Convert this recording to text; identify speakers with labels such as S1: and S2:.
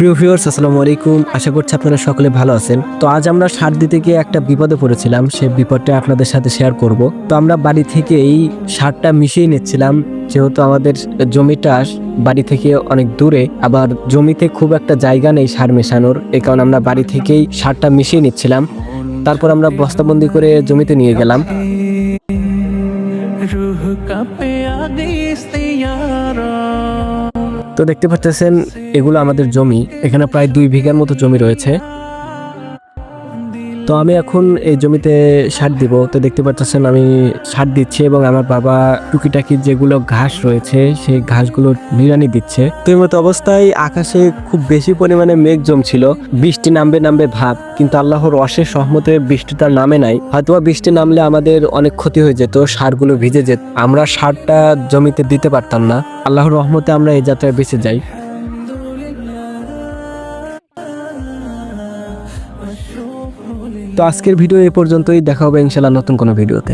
S1: প্রিয় ভিউয়ার্স, আসসালামু আলাইকুম। আশা করছি আপনারা সকলে ভালো আছেন। তো আজ আমরা সার দিতে গিয়ে একটা বিপদে পড়েছিলাম, সেই বিপদটা আপনাদের সাথে শেয়ার করব। তো আমরা বাড়ি থেকে এই সারটা মিশিয়ে নিচ্ছিলাম, যেহেতু আমাদের জমিটা বাড়ি থেকে অনেক দূরে, আবার জমিতে খুব একটা জায়গা নেই সার মেশানোর, এই কারণে আমরা বাড়ি থেকেই সারটা মিশিয়ে নিচ্ছিলাম। তারপর আমরা বস্তাবন্দি করে জমিতে নিয়ে গেলাম। তো দেখতে পাচ্ছেন এগুলো আমাদের জমি, এখানে প্রায় 2 বিঘার মতো জমি রয়েছে। তো আমি এখন এই জমিতে সার দিব। তো দেখতে পাচ্ছেন আমি সার দিচ্ছি এবং আমার বাবা টুকিটাকি যেগুলো ঘাস রয়েছে সেই ঘাসগুলো নিড়ানি দিচ্ছে। তো এই মতো অবস্থায় আকাশে খুব বেশি পরিমাণে মেঘ জমছিল, বৃষ্টি নামবে নামবে ভাব, কিন্তু আল্লাহর অশেষ রহমতে বৃষ্টিটা নামে নাই। হয়তোবা বৃষ্টি নামলে আমাদের অনেক ক্ষতি হয়ে যেত, সারগুলো ভিজে যেত, আমরা সারটা জমিতে দিতে পারতাম না। আল্লাহর রহমতে আমরা এই যাত্রায় বেঁচে যাই। তো আজকের ভিডিও এই পর্যন্তই, দেখা হবে ইনশাআল্লাহ নতুন কোনো ভিডিওতে।